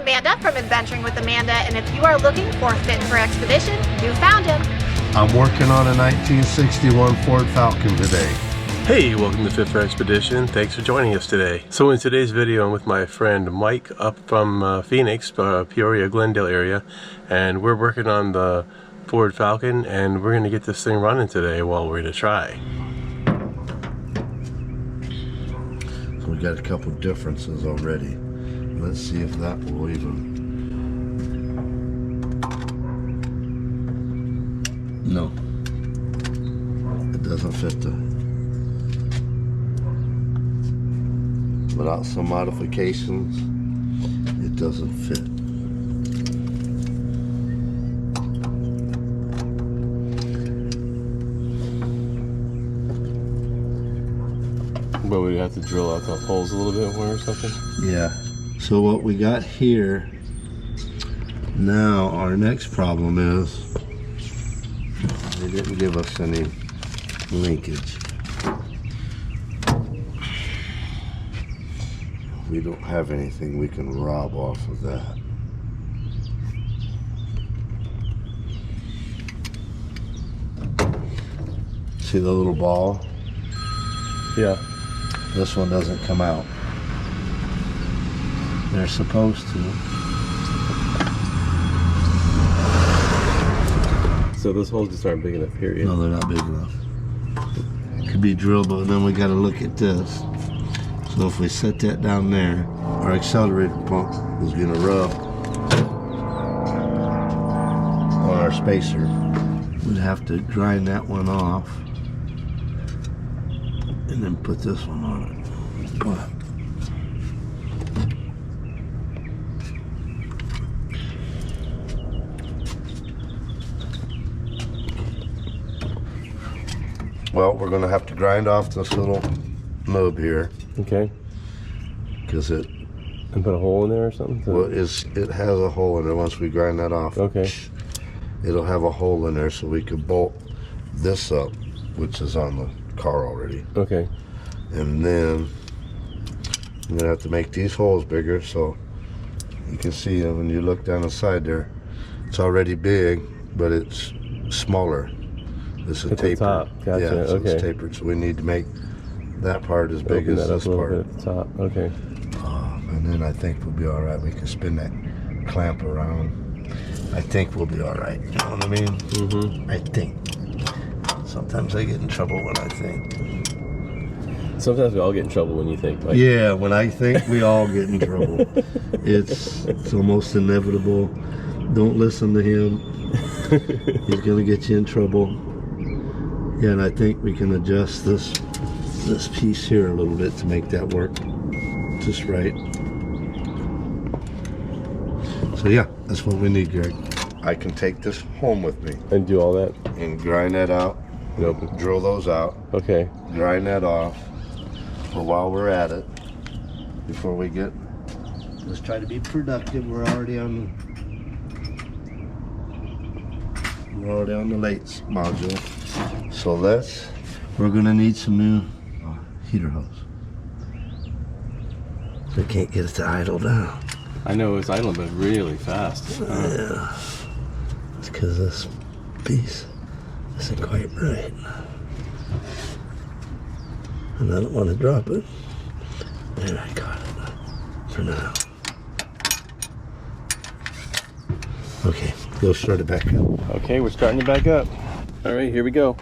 Amanda from Adventuring with Amanda, and if you are looking for Fit for Expedition, you found him. I'm working on a 1961 Ford Falcon today. Hey, welcome to Fit for Expedition. Thanks for joining us today. So in today's video, I'm with my friend Mike up from Phoenix, Peoria, Glendale area, and we're working on the Ford Falcon, and we're going to get this thing running today while we're going to try. So we got a couple differences already. Let's see if that will even... No. It doesn't fit the... Without some modifications, it doesn't fit. But we have to drill out the holes a little bit more or something? Yeah. So what we got here, now our next problem is they didn't give us any linkage. We don't have anything we can rob off of that. See the little ball? Yeah. This one doesn't come out. They're supposed to. So those holes just aren't big enough, period. No, they're not big enough. Could be drillable, and then we got to look at this. So if we set that down there, our accelerator pump is going to rub on our spacer. We'd have to grind that one off and then put this one on it. But well, we're going to have to grind off this little nub here. Okay. Because it... And put a hole in there or something? Well, it has a hole in there once we grind that off. Okay. It'll have a hole in there so we can bolt this up, which is on the car already. Okay. And then I'm going to have to make these holes bigger so you can see when you look down the side there. It's already big, but it's smaller. This is tapered. Top. Gotcha. Yeah, so okay. it's tapered. So we need to make that part as big Open as that this up a part. little bit at the top. Okay. And then I think we'll be all right. We can spin that clamp around. I think we'll be all right. You know what I mean? Mm-hmm. I think. Sometimes I get in trouble when I think. Sometimes we all get in trouble when you think. Like... Yeah, when I think, we all get in trouble. It's almost inevitable. Don't listen to him. He's gonna get you in trouble. Yeah, and I think we can adjust this piece here a little bit to make that work just right. So yeah, that's what we need, Greg. I can take this home with me. And do all that? And grind that out. Nope. Drill those out. Okay. Grind that off. But while we're at it, before we get... Let's try to be productive. We're already on the late module. So we're gonna need some new heater hose. So I can't get it to idle down. I know it's idling, but really fast. Yeah. It's because this piece isn't quite right. And I don't want to drop it. There, I got it for now. Okay, go start it back up. Okay, we're starting it back up. All right, here we go.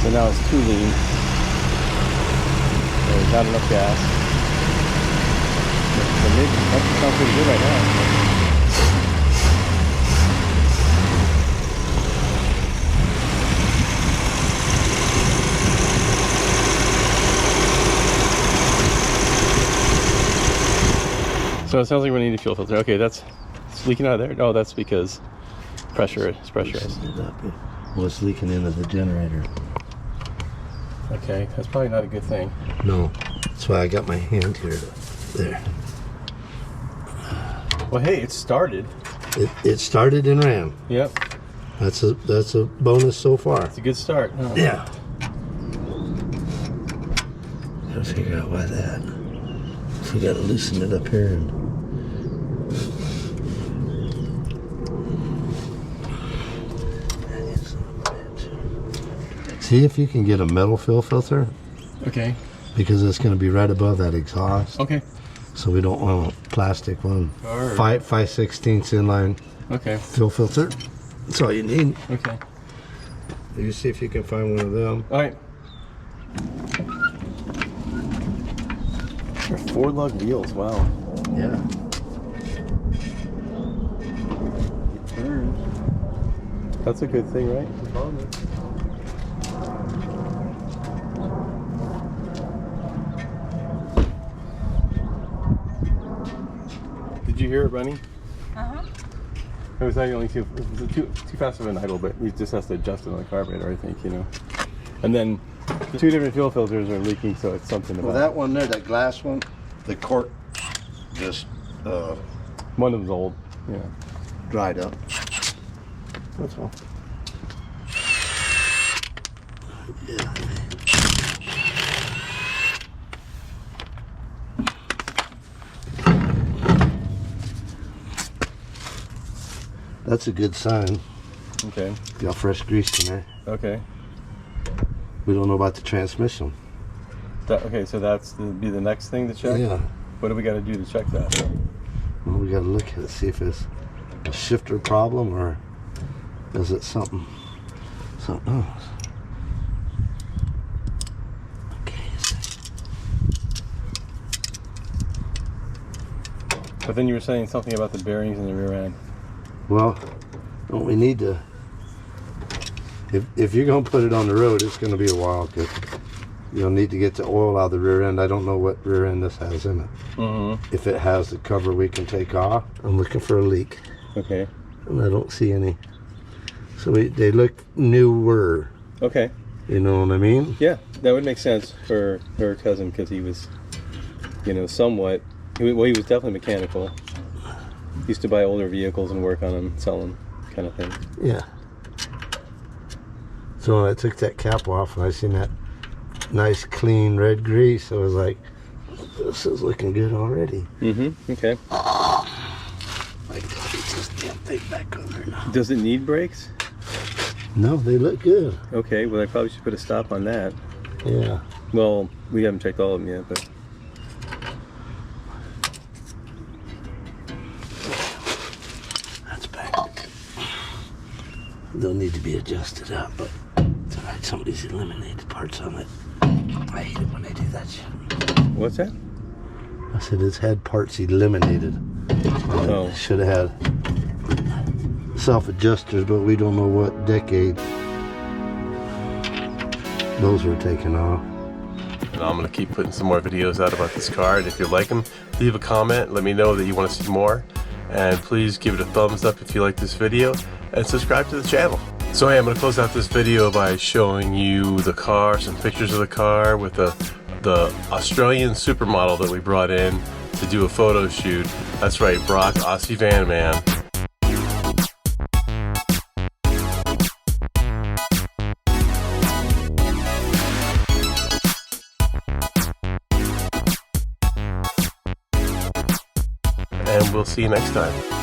So now it's too lean. There's not enough gas. The mid actually sounds pretty good right now. So it sounds like we need a fuel filter. Okay, it's leaking out of there. Oh, that's because it's pressurized. Well, it's leaking into the generator. Okay, that's probably not a good thing. No, that's why I got my hand here. There. Well, hey, it started. It started and ran. Yep. That's a bonus so far. It's a good start. Huh? Yeah. Gotta figure out why that. So we gotta loosen it up here and. See if you can get a metal fill filter. Okay. Because it's gonna be right above that exhaust. Okay. So we don't want a plastic one. All right. 5/16 inline. Okay. Fill filter. That's all you need. Okay. You see if you can find one of them. All right. They're 4-lug wheels. Wow. Yeah. That's a good thing, right? Did you hear it running? Uh-huh. It was only too fast of an idle, but he just has to adjust it on the carburetor, I think, you know. And then the 2 different fuel filters are leaking, so it's something about Well, that one there, that glass one, the cork just one of them's old. Yeah. dried up. That's all. Yeah. That's a good sign. Okay. Got fresh grease in there. Okay. We don't know about the transmission. Okay, so that's be the next thing to check? Yeah. What do we got to do to check that? Well, we got to look at it, see if it's a shifter problem or is it something else. Okay. But then you were saying something about the bearings in the rear end. Well, don't we need to? If you're gonna put it on the road, it's gonna be a while because you'll need to get the oil out of the rear end. I don't know what rear end this has in it. Mm-hmm. If it has the cover we can take off, I'm looking for a leak. Okay. And I don't see any. So they look newer. Okay. You know what I mean? Yeah, that would make sense for her cousin because he was, you know, somewhat. Well, he was definitely mechanical. He used to buy older vehicles and work on them, sell them, kind of thing. Yeah. So when I took that cap off and I seen that nice clean red grease, I was like, this is looking good already. Mm-hmm. Okay. My God, it's this damn thing back on there now. Does it need brakes? No, they look good. Okay, well I probably should put a stop on that. Yeah. Well, we haven't checked all of them yet, but... That's back. They'll need to be adjusted up, but it's all right. Somebody's eliminated parts on it. I hate it when they do that shit. What's that? I said it's had parts eliminated. Oh. Should have had self-adjusters, but we don't know what decade those were taken off. And I'm going to keep putting some more videos out about this car, and if you like them, leave a comment, let me know that you want to see more, and please give it a thumbs up if you like this video, and subscribe to the channel. So hey, I'm going to close out this video by showing you the car, some pictures of the car with the Australian supermodel that we brought in to do a photo shoot. That's right, Brock, Aussie Van Man. And we'll see you next time.